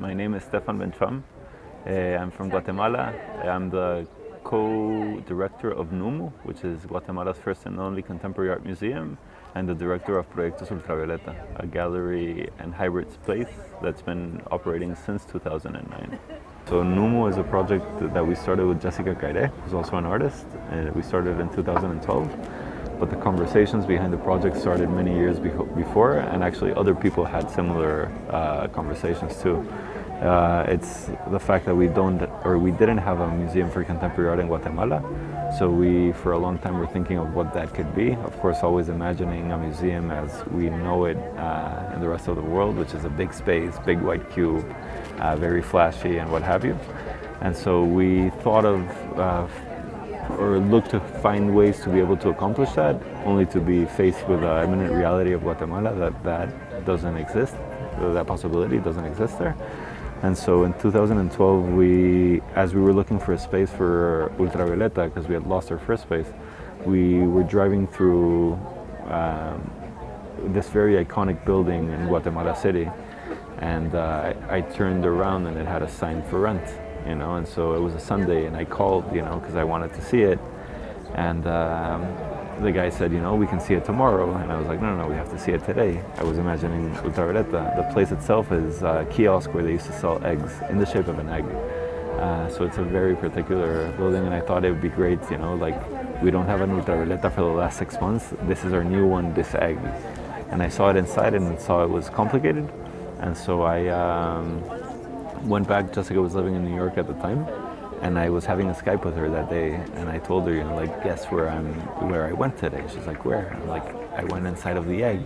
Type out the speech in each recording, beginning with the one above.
My name is Stefan Benchoam. I'm from Guatemala. I'm the co-director of NUMU, which is Guatemala's first and only contemporary art museum, and the director of Proyectos Ultravioleta, a gallery and hybrid space that's been operating since 2009. So NUMU is a project that we started with Jessica Caire, who's also an artist, and we started in 2012. But the conversations behind the project started many years before, and actually other people had similar conversations too. It's the fact that we didn't have a museum for contemporary art in Guatemala, so we, for a long time, were thinking of what that could be. Of course, always imagining a museum as we know it in the rest of the world, which is a big space, big white cube, very flashy, and what have you. And so we thought of or look to find ways to be able to accomplish that, only to be faced with the imminent reality of Guatemala that doesn't exist, that possibility doesn't exist there. And so in 2012, as we were looking for a space for Ultravioleta, because we had lost our first space, we were driving through this very iconic building in Guatemala City, and I turned around and it had a sign for rent. And so it was a Sunday, and I called, because I wanted to see it, and the guy said, we can see it tomorrow, and I was like, no, we have to see it today. I was imagining Ultravioleta. The place itself is a kiosk where they used to sell eggs in the shape of an egg. So it's a very particular building, and I thought it would be great, we don't have an Ultravioleta for the last 6 months. This is our new one, this egg. And I saw it inside and saw it was complicated, and so I went back. Jessica was living in New York at the time, and I was having a Skype with her that day, and I told her, guess where I went today? She's like, where? I'm like, I went inside of the egg.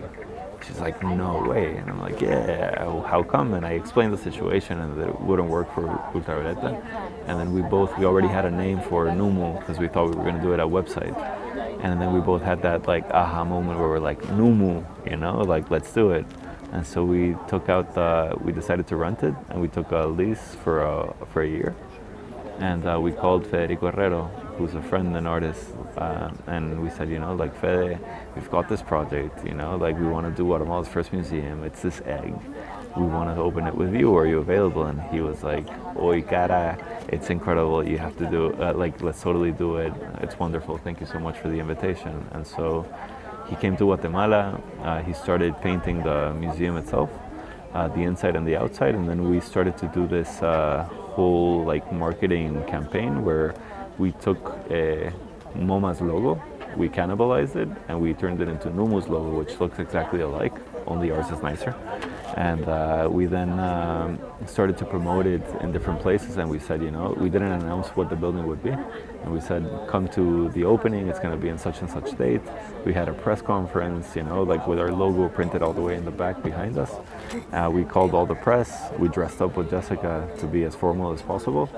She's like, no way. And I'm like, yeah, how come? And I explained the situation and that it wouldn't work for Ultravioleta. And then we already had a name for NUMU because we thought we were going to do it a website. And then we both had that aha moment where we're like, NUMU, let's do it. And so we decided to rent it, and we took a lease for a year. And we called Federico Herrero, who's a friend and artist, and we said, Fede, we've got this project, we want to do Guatemala's first museum. It's this egg. We want to open it with you. Are you available? And he was like, Oy cara, it's incredible. You have to do let's totally do it. It's wonderful. Thank you so much for the invitation. And so he came to Guatemala. He started painting the museum itself, the inside and the outside, and then we started to do this whole marketing campaign where we took MoMA's logo, we cannibalized it, and we turned it into NUMU's logo, which looks exactly alike, only ours is nicer. And we then started to promote it in different places, and we said, we didn't announce what the building would be, and we said, come to the opening, it's going to be in such and such date. We had a press conference, with our logo printed all the way in the back behind us. We called all the press, we dressed up with Jessica to be as formal as possible,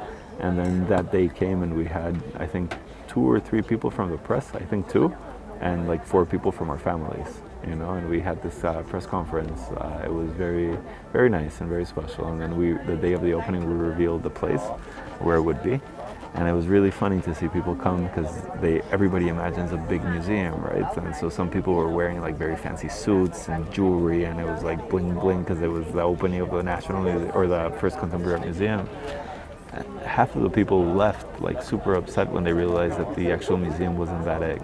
and then that day came and we had, I think, 2 or 3 people from the press, I think 2, and 4 people from our families. And we had this press conference. It was very, very nice and very special. And then the day of the opening, we revealed the place where it would be. And it was really funny to see people come because everybody imagines a big museum, right? And so some people were wearing very fancy suits and jewelry, and it was bling bling because it was the opening of the National Museum, or the first Contemporary Art Museum. Half of the people left super upset when they realized that the actual museum wasn't that egg.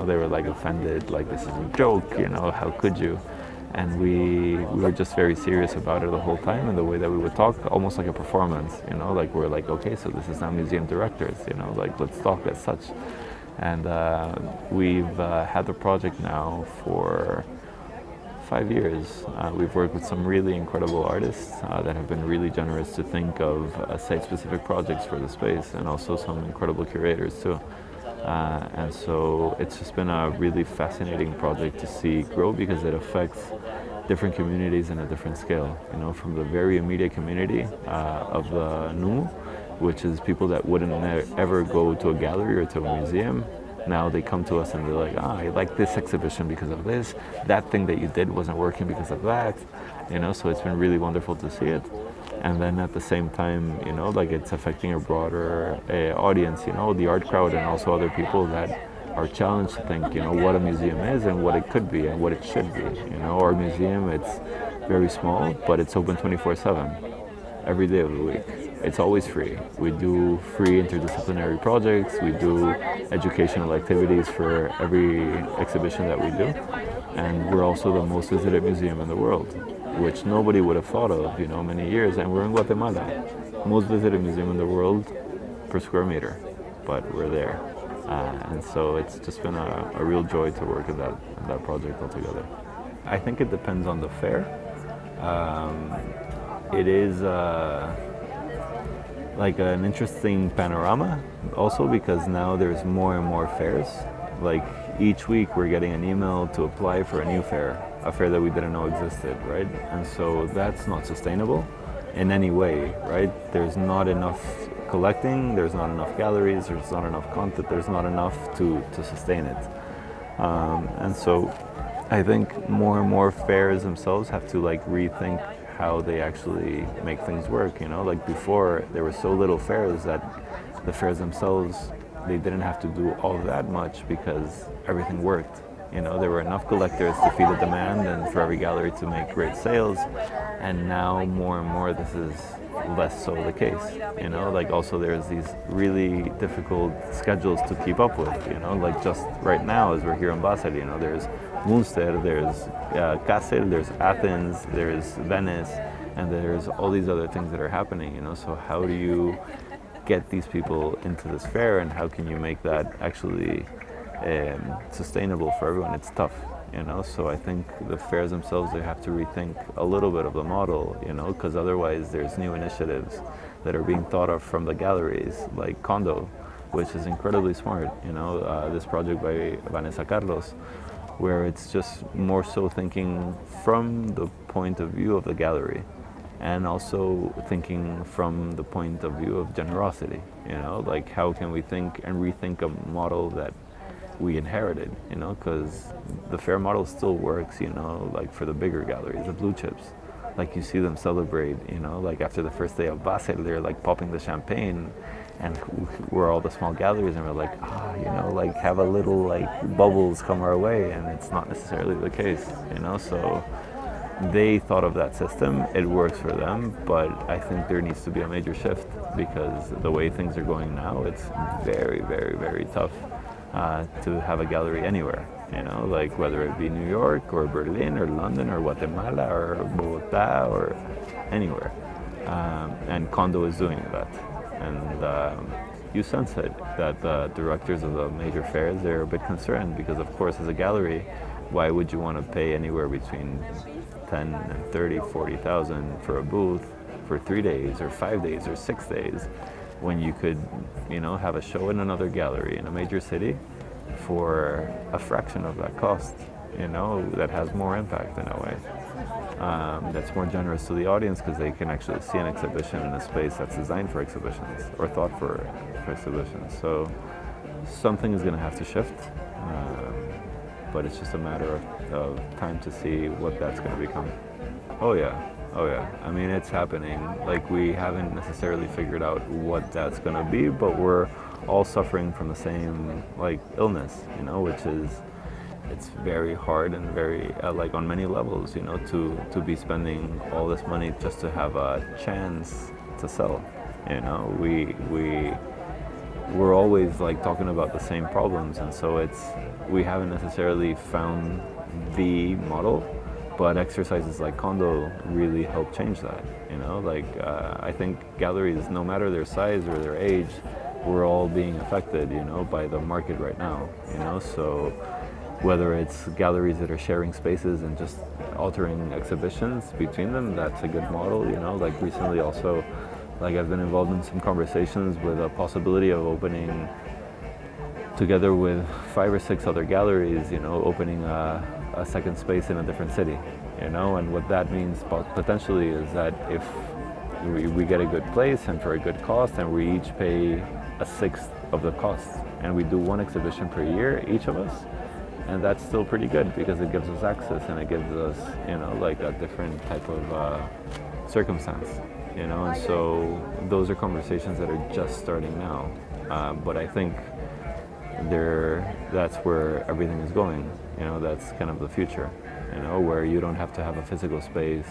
They were offended, this is a joke, how could you? And we were just very serious about it the whole time, and the way that we would talk, almost like a performance, we're okay, so this is now museum directors, let's talk as such. And we've had the project now for 5 years. We've worked with some really incredible artists that have been really generous to think of site-specific projects for the space, and also some incredible curators too. And so it's just been a really fascinating project to see grow because it affects different communities in a different scale. From the very immediate community of the NUMU, which is people that wouldn't ever go to a gallery or to a museum. Now they come to us and they're like, I like this exhibition because of this. That thing that you did wasn't working because of that. So it's been really wonderful to see it. And then at the same time, it's affecting a broader audience, the art crowd, and also other people that are challenged to think, what a museum is and what it could be and what it should be. Our museum, it's very small, but it's open 24/7. every day of the week. It's always free. We do free interdisciplinary projects. We do educational activities for every exhibition that we do. And we're also the most visited museum in the world, which nobody would have thought of, many years. And we're in Guatemala, most visited museum in the world per square meter, but we're there. And so it's just been a real joy to work at that project altogether. I think it depends on the fair. It is like an interesting panorama also because now there's more and more fairs. Like each week we're getting an email to apply for a new fair, a fair that we didn't know existed, right? And so that's not sustainable in any way, right? There's not enough collecting, there's not enough galleries, there's not enough content, there's not enough to sustain it. And so I think more and more fairs themselves have to rethink how they actually make things work, like before there were so little fairs that the fairs themselves, they didn't have to do all that much because everything worked. There were enough collectors to feed the demand and for every gallery to make great sales. And now more and more this is less so the case. Also there's these really difficult schedules to keep up with, like just right now as we're here in Basel, there's Munster, there's Kassel, there's Athens, there's Venice, and there's all these other things that are happening, so how do you get these people into this fair and how can you make that actually sustainable for everyone? It's tough, so I think the fairs themselves, they have to rethink a little bit of the model, because otherwise there's new initiatives that are being thought of from the galleries, like Condo, which is incredibly smart, this project by Vanessa Carlos, where it's just more so thinking from the point of view of the gallery and also thinking from the point of view of generosity, like how can we think and rethink a model that we inherited, because the fair model still works, like for the bigger galleries, the blue chips. Like you see them celebrate, like after the first day of Basel, they're popping the champagne, and we're all the small galleries, and we're have a little bubbles come our way, and it's not necessarily the case, so they thought of that system, it works for them, but I think there needs to be a major shift because the way things are going now, it's very, very, very tough to have a gallery anywhere, whether it be New York or Berlin or London or Guatemala or Bogota or anywhere. And Condo is doing that. And you sense it, that the directors of the major fairs, they're a bit concerned because, of course, as a gallery, why would you want to pay anywhere between 10 and 30, 40,000 for a booth for 3 days or 5 days or 6 days when you could, have a show in another gallery in a major city for a fraction of that cost, that has more impact in a way. That's more generous to the audience because they can actually see an exhibition in a space that's designed for exhibitions or thought for exhibitions. So something is going to have to shift, but it's just a matter of time to see what that's going to become. Oh yeah. I mean, it's happening. We haven't necessarily figured out what that's going to be, but we're all suffering from the same illness, which is, it's very hard and very on many levels, to be spending all this money just to have a chance to sell. We're always talking about the same problems, and so we haven't necessarily found the model. But exercises like Condo really help change that, I think galleries, no matter their size or their age, we're all being affected, by the market right now, so whether it's galleries that are sharing spaces and just altering exhibitions between them, that's a good model, recently also, I've been involved in some conversations with a possibility of opening together with 5 or 6 other galleries, opening a second space in a different city, and what that means potentially is that if we get a good place and for a good cost and we each pay a sixth of the cost and we do 1 exhibition per year, each of us, and that's still pretty good because it gives us access and it gives us, a different type of circumstance, and so those are conversations that are just starting now, but I think that's where everything is going. That's kind of the future, where you don't have to have a physical space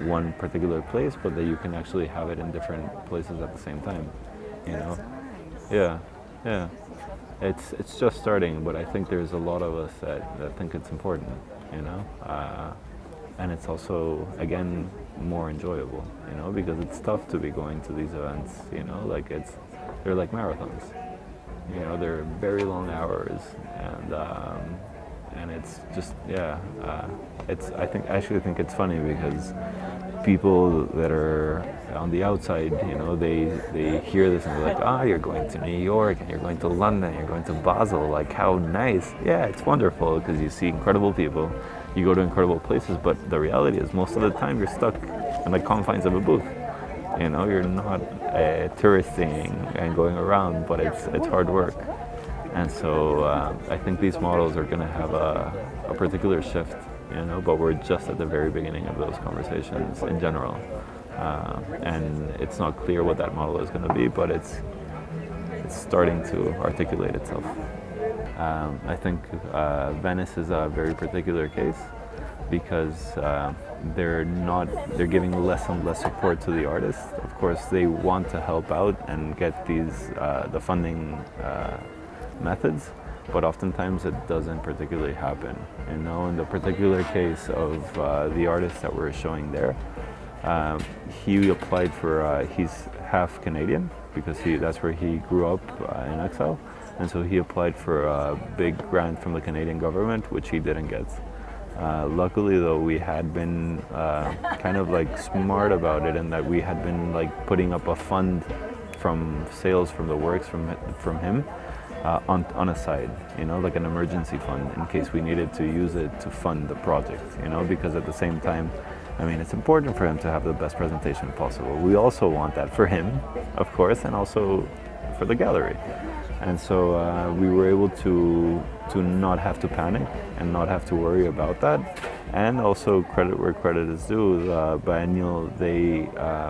one particular place, but that you can actually have it in different places at the same time. You know? Nice. Yeah, yeah. It's just starting, but I think there's a lot of us that think it's important. You know, and it's also again more enjoyable. You know, because it's tough to be going to these events. You know, like they're like marathons. You know, they're very long hours, and it's just yeah. I actually think it's funny because people that are on the outside, you know, they hear this and they're like, ah, you're going to New York and you're going to London, you're going to Basel, like how nice. Yeah, it's wonderful because you see incredible people, you go to incredible places, but the reality is most of the time you're stuck in the confines of a booth. You know, you're not touristing and going around, but it's hard work. And so I think these models are going to have a particular shift, you know, but we're just at the very beginning of those conversations in general. And it's not clear what that model is going to be, but it's starting to articulate itself. I think Venice is a very particular case because they're giving less and less support to the artists. Of course, they want to help out and get the funding methods, but oftentimes it doesn't particularly happen. You know, in the particular case of the artist that we're showing there, he applied for. He's half Canadian because that's where he grew up in exile, and so he applied for a big grant from the Canadian government, which he didn't get. Luckily, though, we had been kind of like smart about it, in that we had been like putting up a fund from sales from the works from him. On a side, you know, like an emergency fund in case we needed to use it to fund the project, you know, because at the same time, I mean, it's important for him to have the best presentation possible. We also want that for him, of course, and also for the gallery. And so we were able to not have to panic and not have to worry about that. And also, credit where credit is due, Biennial,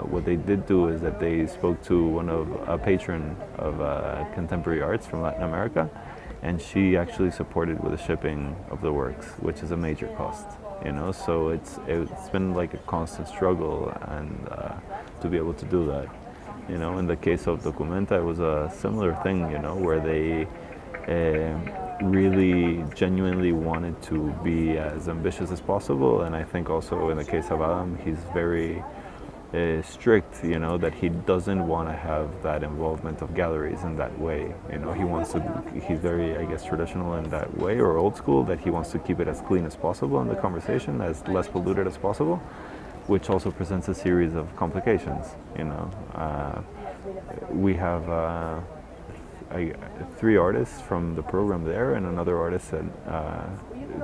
what they did do is that they spoke to a patron of contemporary arts from Latin America, and she actually supported with the shipping of the works, which is a major cost. You know, so it's been like a constant struggle, and to be able to do that. You know, in the case of Documenta, it was a similar thing. You know, where they really genuinely wanted to be as ambitious as possible, and I think also in the case of Adam, he's very strict, you know, that he doesn't want to have that involvement of galleries in that way. You know, he's very, I guess, traditional in that way, or old school, that he wants to keep it as clean as possible in the conversation, as less polluted as possible, which also presents a series of complications. You know, we have 3 artists from the program there, and another artist that,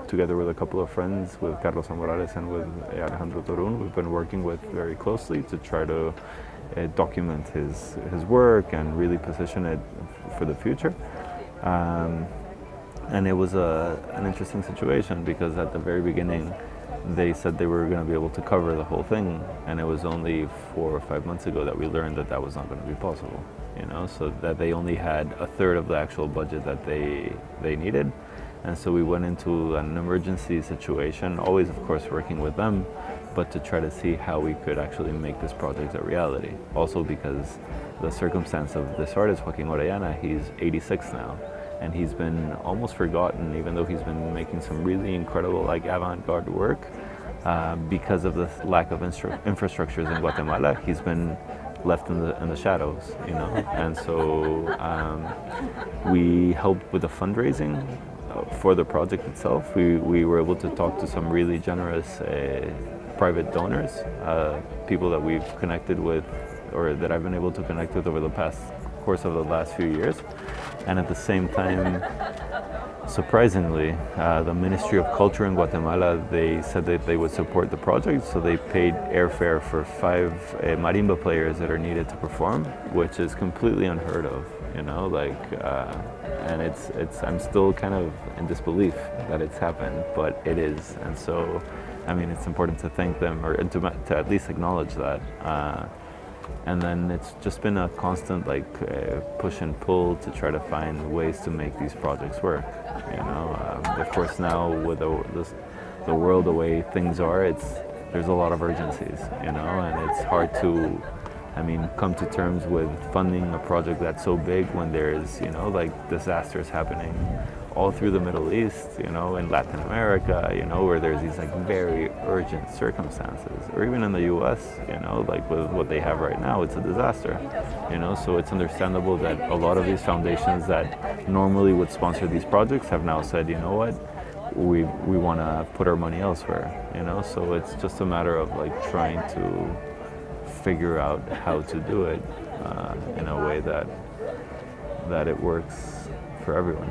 together with a couple of friends, with Carlos Morales and with Alejandro Torun, we've been working with very closely to try to document his work and really position it for the future. And it was an interesting situation because at the very beginning they said they were going to be able to cover the whole thing, and it was only 4 or 5 months ago that we learned that that was not going to be possible. You know, so that they only had a third of the actual budget that they needed, and so we went into an emergency situation, always of course working with them, but to try to see how we could actually make this project a reality. Also because the circumstance of this artist, Joaquin Orellana, he's 86 now, and he's been almost forgotten, even though he's been making some really incredible, like, avant-garde work. Because of the lack of infrastructures in Guatemala, he's been left in the shadows, you know. And so we helped with the fundraising for the project itself. We were able to talk to some really generous private donors, people that we've connected with, or that I've been able to connect with over the course of the last few years. And at the same time, surprisingly, the Ministry of Culture in Guatemala, they said that they would support the project, so they paid airfare for 5 marimba players that are needed to perform, which is completely unheard of, you know, like, and I'm still kind of in disbelief that it's happened, but it is. And so, I mean, it's important to thank them, or to at least acknowledge that. And then it's just been a constant, like, push and pull to try to find ways to make these projects work. You know, of course, now with the world the way things are, there's a lot of urgencies, you know, and it's hard to, I mean, come to terms with funding a project that's so big when there's, you know, like disasters happening all through the Middle East, you know, in Latin America, you know, where there's these like very urgent circumstances, or even in the US, you know, like with what they have right now, it's a disaster, you know, so it's understandable that a lot of these foundations that normally would sponsor these projects have now said, you know what, we want to put our money elsewhere, you know, so it's just a matter of like trying to figure out how to do it in a way that it works for everyone.